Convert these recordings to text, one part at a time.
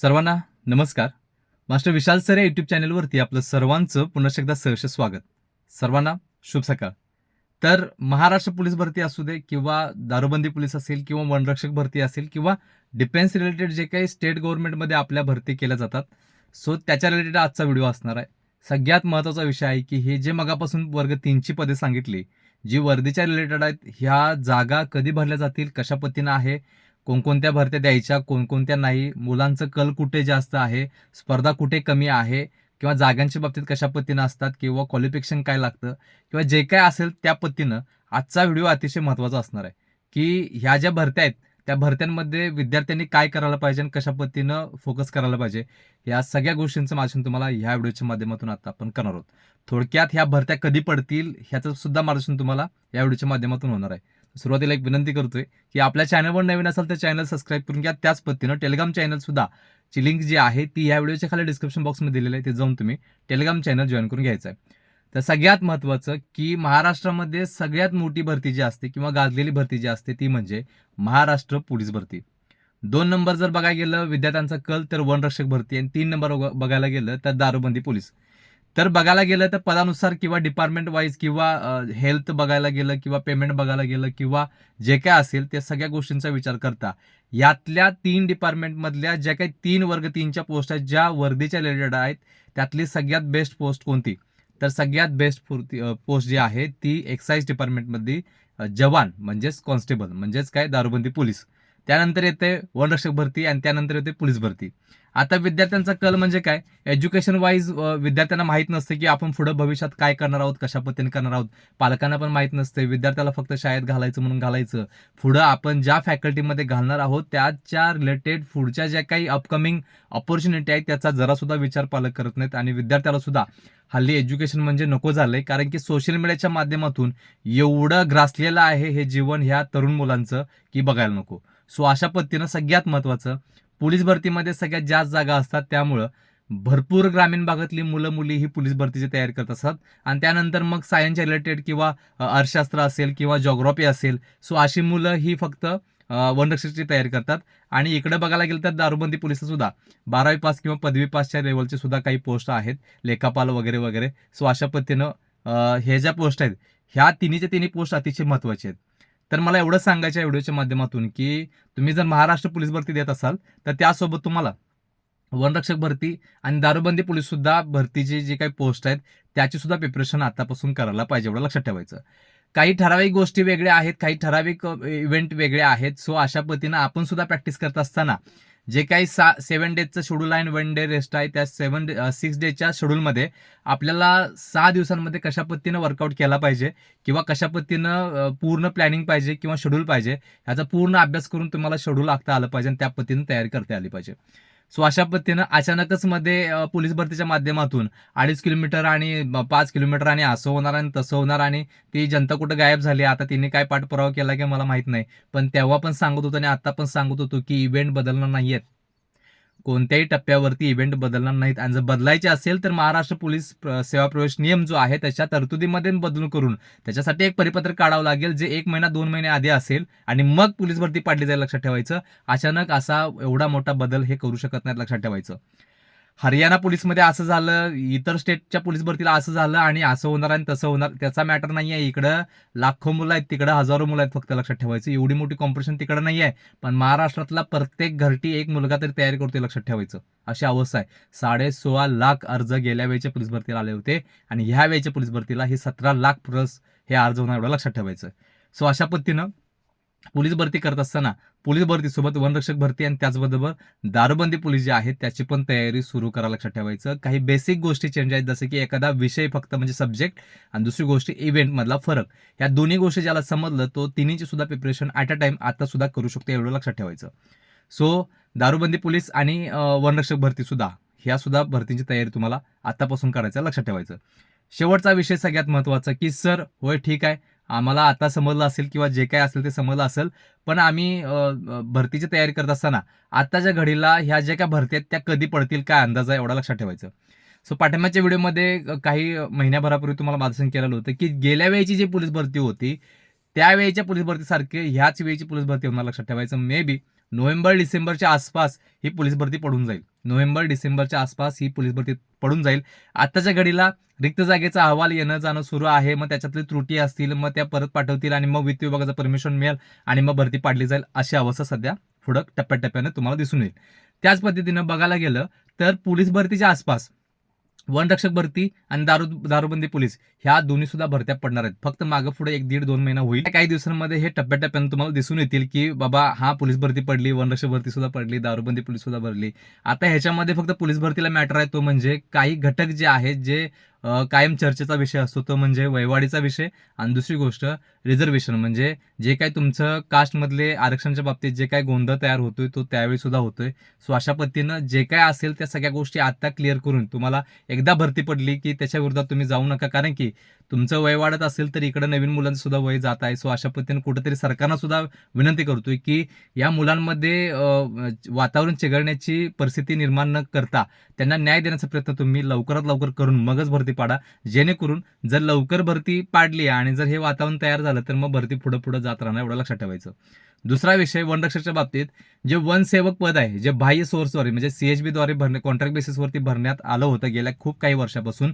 सर्वांना नमस्कार. मास्टर विशाल सर या यूट्यूब चॅनलवरती आपलं सर्वांचं पुन्हा एकदा सहर्ष स्वागत. सर्वांना शुभ सकाळ. तर महाराष्ट्र पोलीस भरती असू दे किंवा दारूबंदी पोलीस असेल किंवा वनरक्षक भरती असेल किंवा डिफेन्स रिलेटेड जे काही स्टेट गव्हर्नमेंटमध्ये आपल्या भरती केल्या जातात, सो त्याच्या रिलेटेड आजचा व्हिडिओ असणार आहे. सगळ्यात महत्त्वाचा विषय आहे की हे जे मगापासून वर्ग 3ची पदे सांगितली, जी वर्दीच्या रिलेटेड आहेत, ह्या जागा कधी भरल्या जातील, कशा पद्धतीनं आहे, कोणकोणत्या भरत्या द्यायच्या, कोणकोणत्या नाही, मुलांचं कल कुठे जास्त आहे, स्पर्धा कुठे कमी आहे किंवा जागांच्या बाबतीत कशा पद्धतीनं असतात किंवा क्वालिफिकेशन काय लागतं किंवा जे काय असेल त्या पद्धतीनं आजचा व्हिडिओ अतिशय महत्त्वाचा असणार आहे, की ह्या ज्या भरत्या आहेत त्या भरत्यांमध्ये विद्यार्थ्यांनी काय करायला पाहिजे आणि कशा पद्धतीनं फोकस करायला पाहिजे, या सगळ्या गोष्टींचं मार्गदर्शन तुम्हाला ह्या व्हिडिओच्या माध्यमातून आता आपण करणार आहोत. थोडक्यात ह्या भरत्या कधी पडतील ह्याचं सुद्धा मार्गदर्शन तुम्हाला या व्हिडिओच्या माध्यमातून होणार आहे. सुरुवातीला एक विनंती करतोय की आपल्या चॅनलवर नवीन असाल तर चॅनल सबस्क्राईब करून घ्या. त्याच पद्धतीनं टेलिग्राम चॅनल सुद्धा ची लिंक जी आहे ती या व्हिडिओच्या खाली डिस्क्रिप्शन बॉक्समध्ये दिलेली आहे, ते जाऊन तुम्ही टेलिग्राम चॅनल जॉईन करून घ्यायचं आहे. तर सगळ्यात महत्त्वाचं की महाराष्ट्रामध्ये सगळ्यात मोठी भरती जी असते किंवा गाजलेली भरती जी असते ती म्हणजे महाराष्ट्र पोलीस भरती. 2 नंबर जर बघायला गेलं विद्यार्थ्यांचा कल तर वनरक्षक भरती आणि 3 नंबर बघायला गेलं तर दारूबंदी पोलीस. तर बघायला गेलं तर पदानुसार किंवा डिपार्टमेंट वाईज किंवा हेल्थ बघायला गेलं किंवा पेमेंट बघायला गेलं किंवा जे काय असेल त्या सगळ्या गोष्टींचा विचार करता यातल्या 3 डिपार्टमेंटमधल्या ज्या काही 3 वर्ग 3च्या पोस्ट आहेत ज्या वर्दीच्या रिलेटेड आहेत त्यातली सगळ्यात बेस्ट पोस्ट कोणती, तर सगळ्यात बेस्ट पोस्ट जी आहे ती एक्साईज डिपार्टमेंटमध्ये जवान म्हणजेच कॉन्स्टेबल म्हणजेच काय दारूबंदी पोलीस. त्यानंतर येते वनरक्षक भरती आणि त्यानंतर येते पोलीस भरती. आता विद्यार्थ्यांचा कल म्हणजे काय, एज्युकेशन वाईज विद्यार्थ्यांना माहीत नसते की आपण पुढे भविष्यात काय करणार आहोत, कशा पद्धतीने करणार आहोत. पालकांना पण माहीत नसते, विद्यार्थ्याला फक्त शाळेत घालायचं म्हणून घालायचं. पुढं आपण ज्या फॅकल्टीमध्ये घालणार आहोत त्याच्या रिलेटेड पुढच्या ज्या काही अपकमिंग ऑपॉर्च्युनिटी आहेत त्याचा जरासुद्धा विचार पालक करत नाहीत आणि विद्यार्थ्याला सुद्धा हल्ली एज्युकेशन म्हणजे नको झालंय, कारण की सोशल मीडियाच्या माध्यमातून एवढं ग्रासलेलं आहे हे जीवन ह्या तरुण मुलांचं की बघायला नको. सो अशा पद्धतीनं सगळ्यात महत्त्वाचं पोलीस भरतीमध्ये सगळ्यात जास्त जागा असतात, त्यामुळं भरपूर ग्रामीण भागातली मुलं मुली ही पोलीस भरतीची तयारी करत असतात आणि त्यानंतर मग सायन्सच्या रिलेटेड किंवा अर्थशास्त्र असेल किंवा जॉग्राफी असेल, सो अशी मुलं ही फक्त वनरक्षकची तयारी करतात. आणि इकडे बघायला गेलं तर दारूबंदी पोलिस सुद्धा 12वी पास किंवा पदवी पासच्या लेवलचे सुद्धा काही पोस्ट आहेत, लेखापाल वगैरे वगैरे. सो अशा पद्धतीनं हे ज्या पोस्ट आहेत ह्या तिन्ही पोस्ट अतिशय महत्त्वाचे आहेत. तर मला एवढं सांगायचं आहे व्हिडिओच्या माध्यमातून की तुम्ही जर महाराष्ट्र पोलीस भरती देत असाल तर त्यासोबत तुम्हाला वनरक्षक भरती आणि दारूबंदी पोलीस सुद्धा भरतीची जी काही पोस्ट आहेत त्याची सुद्धा प्रिपरेशन आतापासून करायला पाहिजे, एवढं लक्षात ठेवायचं. काही ठराविक गोष्टी वेगळ्या आहेत, काही ठराविक इव्हेंट वेगळे आहेत. सो अशा पद्धतीनं आपण सुद्धा प्रॅक्टिस करत असताना जे काही 7 डेजचं शेड्यूल आहे आणि 1 डे रेस्ट आहे त्या 6 डेजच्या शेड्यूलमध्ये आपल्याला 6 दिवसांमध्ये कशा पद्धतीनं वर्कआउट केला पाहिजे किंवा कशा पद्धतीनं पूर्ण प्लॅनिंग पाहिजे किंवा शेड्यूल पाहिजे ह्याचा पूर्ण अभ्यास करून तुम्हाला शेड्यूल आखता आलं पाहिजे आणि त्या पद्धतीनं तयारी करता आली पाहिजे. सो अशा पद्धतीनं अचानकच मध्ये पोलीस भरतीच्या माध्यमातून 2.5 किलोमीटर आणि 5 किलोमीटर आणि असं होणार आणि तसं होणार आणि ती जनता कुठं गायब झाली, आता तिने काय पाठपुरावा केला की मला माहित नाही. पण तेव्हा पण सांगत होतो आणि आता पण सांगत होतो की इव्हेंट बदलणार नाहीयेत, कोणत्याही टप्प्यावरती इव्हेंट बदलणार नाहीत. आणि जर बदलायचे असेल तर महाराष्ट्र पोलीस सेवा प्रवेश नियम जो आहे त्याच्या तरतुदीमध्ये बदलून करून त्याच्यासाठी एक परिपत्रक काढावं लागेल जे 1 महिना 2 महिने आधी असेल आणि मग पोलीस भरती पाडली जाईल, लक्षात ठेवायचं. अचानक असा एवढा मोठा बदल हे करू शकत नाहीत, लक्षात ठेवायचं. हरियाणा पोलीसमध्ये असं झालं, इतर स्टेटच्या पोलीस भरतीला असं झालं आणि असं होणार आणि तसं होणार, त्याचा मॅटर नाही आहे. इकडं लाखो मुलं आहेत, तिकडं हजारो मुलं आहेत, फक्त लक्षात ठेवायचं. एवढी मोठी कॉम्पिटिशन तिकडं नाही आहे, पण महाराष्ट्रातला प्रत्येक घरटी एक मुलगा तरी तयारी करतोय, लक्षात ठेवायचं. अशी अवस्था आहे. 16.5 लाख अर्ज गेल्या वेळेच्या पोलीस भरतीला आले होते आणि ह्या वेळेच्या पोलीस भरतीला हे 17 लाख प्लस हे अर्ज होणार, एवढं लक्षात ठेवायचं. सो अशा पद्धतीनं पोलीस भरती करत असताना पोलीस भरतीसोबत वनरक्षक भरती आणि त्याचबरोबर दारूबंदी पोलीस जे आहेत त्याची पण तयारी सुरू करा, लक्षात ठेवायचं. काही बेसिक गोष्टी चेंज आहेत, जसं की एखादा विषय फक्त म्हणजे सब्जेक्ट आणि दुसरी गोष्ट इव्हेंट मधला फरक. या दोन्ही गोष्टी ज्याला समजलं तो तिन्हीची सुद्धा प्रिपरेशन ॲट अ टाइम आता सुद्धा करू शकतो, एवढं लक्षात ठेवायचं. सो दारूबंदी पोलीस आणि वनरक्षक भरती सुद्धा ह्या सुद्धा भरतीची तयारी तुम्हाला आतापासून करायचं, लक्षात ठेवायचं. शेवटचा विषय सगळ्यात महत्त्वाचा की सर होय ठीक आहे, आम्हाला आता समजलं असेल किंवा जे काय असेल ते समजलं असेल, पण आम्ही भरतीची तयारी करत असताना आत्ताच्या घडीला ह्या ज्या काय भरती आहेत त्या कधी पडतील काय अंदाज आहे, एवढा लक्षात ठेवायचं. सो पाठिंबाच्या व्हिडिओमध्ये काही महिन्याभरापूर्वी तुम्हाला मार्गदर्शन केलेलं होतं की गेल्या वेळेची जी पोलीस भरती होती त्यावेळेच्या पोलीस भरतीसारखे ह्याच वेळेची पोलीस भरती होणार, लक्षात ठेवायचं. मे बी नोव्हेंबर डिसेंबरच्या आसपास ही पोलीस भरती पडून जाईल. नोव्हेंबर डिसेंबरच्या आसपास ही पोलीस भरती पडून जाईल. आत्ताच्या घडीला रिक्त जागेचा अहवाल येणं जाणं सुरू आहे. मग त्याच्यातली त्रुटी असतील, मग त्या परत पाठवतील आणि मग वित्त विभागाचं परमिशन मिळेल आणि मग भरती पाडली जाईल. अशी अवस्था सध्या पुढं टप्प्याटप्प्याने तुम्हाला दिसून येईल. त्याच पद्धतीनं बघायला गेलं तर पोलीस भरतीच्या आसपास वनरक्षक भरती आणि दारूबंदी पोलीस ह्या दोन्ही सुद्धा भरत्या पडणार आहेत. फक्त मागं पुढे 1-1.5-2 महिना होईल. काही दिवसांमध्ये हे टप्प्याटप्प्याने तुम्हाला दिसून येतील की बाबा हा पोलीस भरती पडली, वनरक्षक भरती सुद्धा पडली, दारूबंदी पोलीस सुद्धा भरली. आता ह्याच्यामध्ये फक्त पोलीस भरतीला मॅटर आहे तो म्हणजे काही घटक जे आहेत जे कायम चर्चेचा विषय असतो तो म्हणजे वयवाढीचा विषय आणि दुसरी गोष्ट रिझर्वेशन म्हणजे जे काही तुमचं कास्टमधले आरक्षणाच्या बाबतीत जे काही गोंधळ तयार होतोय तो त्यावेळी सुद्धा होतोय. सो अशा पद्धतीनं जे काय असेल त्या सगळ्या गोष्टी आता क्लिअर करून तुम्हाला एकदा भरती पडली की त्याच्या विरोधात तुम्ही जाऊ नका. कारण की तुमचं वय वाढत असेल तर इकडे नवीन मुलांचं सुद्धा वय जात आहे. सो अशा पद्धतीने कुठेतरी सरकारनं सुद्धा विनंती करतोय की या मुलांमध्ये वातावरण चिघळण्याची परिस्थिती निर्माण न करता त्यांना न्याय देण्याचा प्रयत्न तुम्ही लवकरात लवकर करून मगच भरती पाडा. जेणेकरून जर लवकर भरती पाडली आणि जर हे वातावरण तयार झालं तर मग भरती पुढे पुढे जात राहणार, एवढं लक्षात ठेवायचं. दुसरा विषय वनरक्षकच्या बाबतीत जे वनसेवक पद आहे जे बाह्य सोर्सद्वारे म्हणजे सीएचबीद्वारे कॉन्ट्रॅक्ट बेसिसवरती भरण्यात आलं होतं गेल्या खूप काही वर्षापासून,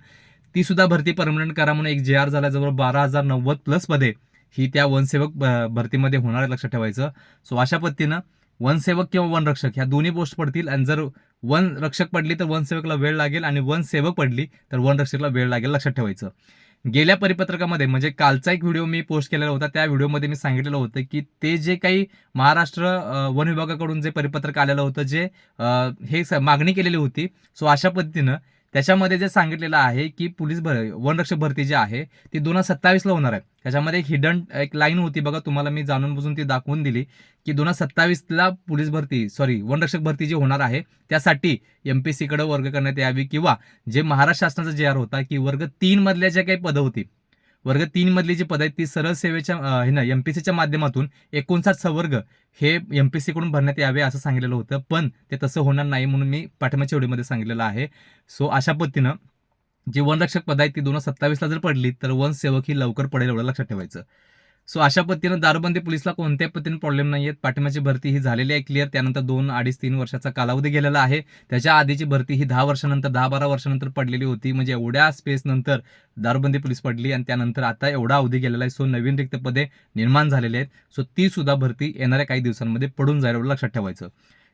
ती सुद्धा भरती परमनंट करा म्हणून एक JR झाला. जवळ 12,090 प्लस पदे ही त्या वनसेवक भरतीमध्ये होणार आहे, लक्षात ठेवायचं. सो अशा पद्धतीनं वनसेवक किंवा वनरक्षक ह्या दोन्ही पोस्ट पडतील आणि जर वनरक्षक पडली तर वनसेवकला वेळ लागेल आणि वनसेवक पडली तर वनरक्षकला वेळ लागेल, लक्षात ठेवायचं. गेल्या परिपत्रकामध्ये म्हणजे कालचा एक व्हिडिओ मी पोस्ट केलेला होता, त्या व्हिडिओमध्ये मी सांगितलेलं होतं की ते जे काही महाराष्ट्र वन विभागाकडून जे परिपत्रक आलेलं होतं जे हे मागणी केलेली होती. सो अशा पद्धतीनं त्याच्यामध्ये जे सांगितलेलं आहे की वनरक्षक भरती जी आहे ती 2027ला होणार आहे. त्याच्यामध्ये एक हिडन एक लाईन होती बघा, तुम्हाला मी जाणून बुजून ती दाखवून दिली की 2027ला वनरक्षक भरती जी होणार आहे त्यासाठी MPSC कडे वर्ग करण्यात यावी किंवा जे महाराष्ट्र शासनाचा JR होता की वर्ग 3 मधल्या ज्या काही पदं होती, वर्ग 3 मधली जी पदं आहेत ती सरळ सेवेच्या MPSCच्या माध्यमातून 59 संवर्ग हे MPSC कडून भरण्यात यावे असं सांगितलेलं होतं. पण ते तसं होणार नाही म्हणून मी पाठिंबाच्या व्हिडिओमध्ये सांगितलेलं आहे. सो अशा पद्धतीनं जी वनरक्षक पद आहेत ती 2027ला जर पडली तर वनसेवक ही लवकर पडेल, एवढं लक्षात ठेवायचं. सो अशा पद्धतीनं दारूबंदी पोलीसला कोणत्याही पद्धतीने प्रॉब्लेम नाही आहेत. पाठिंबाची भरती ही झालेली आहे क्लिअर. त्यानंतर 2, 2.5, 3 वर्षाचा कालावधी गेलेला आहे. त्याच्या आधीची भरती ही 10 वर्षानंतर 10-12 वर्षानंतर पडलेली होती. म्हणजे एवढ्या स्पेस नंतर दारूबंदी पोलीस पडली आणि त्यानंतर आता एवढा अवधी गेलेला आहे. सो नवीन रिक्त पदे निर्माण झालेली आहेत. सो ती सुद्धा भरती येणाऱ्या काही दिवसांमध्ये पडून जाईल, एवढं लक्षात ठेवायचं.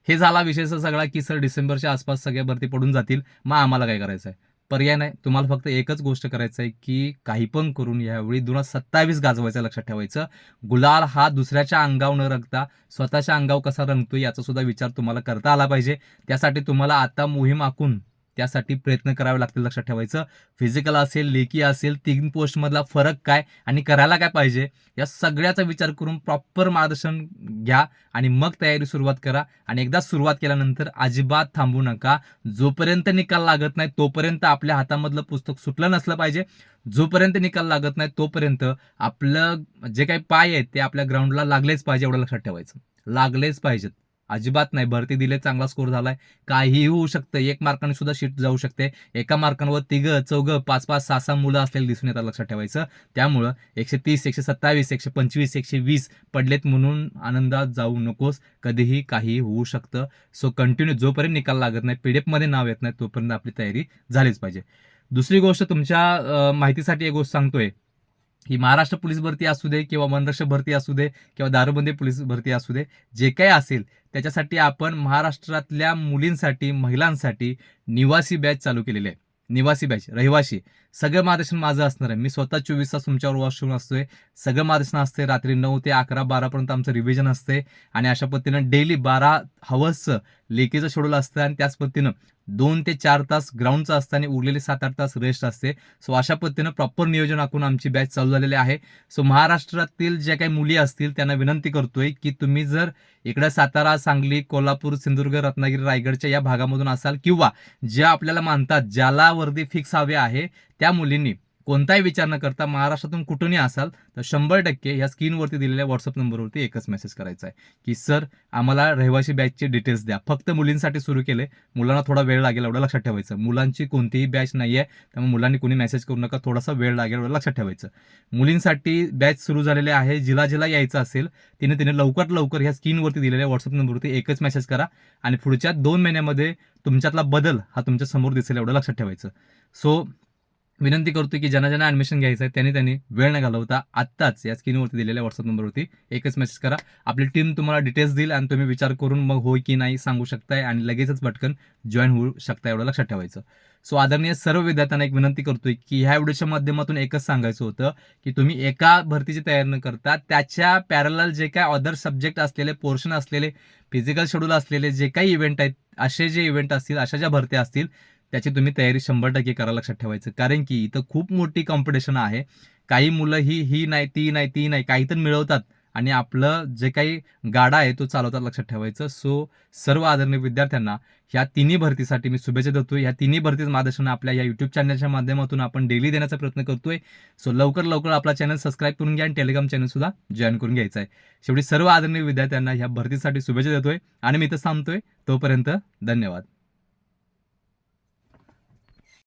हे झाला विषय सगळा की सर डिसेंबरच्या आसपास सगळ्या भरती पडून जातील, मग आम्हाला काय करायचं आहे? पर्याय नाही. तुम्हाला फक्त एकच गोष्ट करायचं आहे की काही पण करून यावेळी 2027 गाजवायचं, लक्षात ठेवायचं. गुलाल हा दुसऱ्याच्या अंगावर न रंगता स्वतःच्या अंगावर कसा रंगतो याचा सुद्धा विचार तुम्हाला करता आला पाहिजे. त्यासाठी तुम्हाला आता मोहीम आखून त्यासाठी प्रयत्न करावे लागतील, लक्षात ठेवायचं. फिजिकल असेल, लेखी असेल, 3 पोस्टमधला फरक काय आणि करायला काय पाहिजे या सगळ्याचा विचार करून प्रॉपर मार्गदर्शन घ्या आणि मग तयारी सुरुवात करा. आणि एकदा सुरुवात केल्यानंतर अजिबात थांबू नका. जोपर्यंत निकाल लागत नाही तोपर्यंत आपल्या हातामधलं पुस्तक सुटलं नसलं पाहिजे. जोपर्यंत निकाल लागत नाही तोपर्यंत आपलं जे काही पाय आहेत ते आपल्या ग्राउंडला लागलेच पाहिजे, एवढं लक्षात ठेवायचं. लागलेच पाहिजेत. अजिबात नाही. भरती दिले, चांगला स्कोर झालाय, काहीही होऊ शकतं. 1 मार्काने सुद्धा शीट जाऊ शकते. एका मार्कांवर 3, 4, 5, 6 मुलं असलेली दिसून येतात, लक्षात ठेवायचं. त्यामुळं 130, 127, 125, 120 पडलेत म्हणून आनंदात जाऊ नकोस. कधीही काही होऊ शकतं. सो कंटिन्यू जोपर्यंत निकाल लागत नाही, PDF मध्ये नाव येत नाही तोपर्यंत आपली तयारी झालीच पाहिजे. दुसरी गोष्ट तुमच्या माहितीसाठी एक गोष्ट सांगतोय ही महाराष्ट्र पोलीस भरती असू दे किंवा वनरक्षक भरती असू दे किंवा दारूबंदी पोलीस भरती असू दे, जे काही असेल त्याच्यासाठी आपण महाराष्ट्रातल्या मुलींसाठी, महिलांसाठी निवासी बॅच चालू केलेली आहे. निवासी बॅच, रहिवाशी सगळं मार्गदर्शन माझं असणार आहे. मी स्वतः 24 तास तुमच्यावर वॉशरूम असतोय. सगळं मार्गदर्शन असते. रात्री 9 ते 11, 12 पर्यंत आमचं रिव्हिजन असते आणि अशा पद्धतीनं डेली 12 हवर्सचं लेखीचं शेड्यूल असतं आणि त्याच पद्धतीनं 2 ते 4 तास ग्राउंडचं असतं आणि उरलेले 7-8 तास रेस्ट असते. सो अशा पद्धतीनं प्रॉपर नियोजन आखून आमची बॅच चालू झालेली आहे. सो महाराष्ट्रातील ज्या काही मुली असतील त्यांना विनंती करतोय की तुम्ही जर इकडे सातारा, सांगली, कोल्हापूर, सिंधुदुर्ग, रत्नागिरी, रायगडच्या या भागामधून असाल किंवा ज्या आपल्याला मानतात ज्याला वर्दी फिक्स हवे आहे त्या मुलींनी कोणताही विचार न करता महाराष्ट्रातून कुठूनही असाल तर 100% ह्या स्क्रीनवरती दिलेल्या व्हॉट्सअप नंबरवरती एकच मेसेज करायचा आहे की सर आम्हाला रहिवासी बॅचचे डिटेल्स द्या. फक्त मुलींसाठी सुरू केले, मुलांना थोडा वेळ लागेल एवढं लक्षात ठेवायचं. मुलांची कोणतीही बॅच नाही आहे, त्यामुळे मुलांनी कोणी मेसेज करू नका, थोडासा वेळ लागेल एवढं लक्षात ठेवायचं. मुलींसाठी बॅच सुरू झालेले आहे, जिला जिला यायचं असेल तिने लवकरात लवकर ह्या स्क्रीनवरती दिलेल्या व्हॉट्सअप नंबरवरती एकच मेसेज करा आणि पुढच्या 2 महिन्यामध्ये तुमच्यातला बदल हा तुमच्या समोर दिसेल एवढं लक्षात ठेवायचं. सो विनंती करतो की ज्यांना ॲडमिशन घ्यायचं आहे त्यांनी वेळ न घालवता आत्ताच या स्क्रीनवरती दिलेल्या व्हॉट्सअप नंबरवरती एकच मेसेज करा. आपली टीम तुम्हाला डिटेल्स देईल आणि तुम्ही विचार करून मग होय की नाही सांगू शकताय आणि लगेचच पटकन जॉईन होऊ शकता एवढं लक्षात ठेवायचं. सो आदरणीय सर्व विद्यार्थ्यांना एक विनंती करतोय की ह्या व्हिडिओच्या माध्यमातून एकच सांगायचं होतं की तुम्ही एका भरतीची तयारी न करता त्याच्या पॅरलल जे काय अदर सब्जेक्ट असलेले पोर्शन असलेले फिजिकल शेड्यूल असलेले जे काही इव्हेंट आहेत, असे जे इव्हेंट असतील, अशा ज्या भरत्या असतील त्याची तुम्ही तयारी 100% करा लक्षात ठेवायचं. कारण की इथं खूप मोठी कॉम्पिटिशन आहे. काही मुलं ही नाही ती नाही काही तर मिळवतात आणि आपलं जे काही गाडा आहे तो चालवतात लक्षात ठेवायचं. सो सर्व आदरणीय विद्यार्थ्यांना ह्या तिन्ही भरतीसाठी मी शुभेच्छा देतोय. ह्या तिन्ही भरतीचं मार्गदर्शन आपल्या या युट्यूब चॅनलच्या माध्यमातून आपण डेली देण्याचा प्रयत्न करतोय. सो लवकर आपला चॅनल सबस्क्राईब करून घ्या आणि टेलिग्राम चॅनल सुद्धा जॉईन करून घ्यायचा आहे. शेवटी सर्व आदरणीय विद्यार्थ्यांना ह्या भरतीसाठी शुभेच्छा देतोय आणि मी इथं थांबतोय. तोपर्यंत धन्यवाद.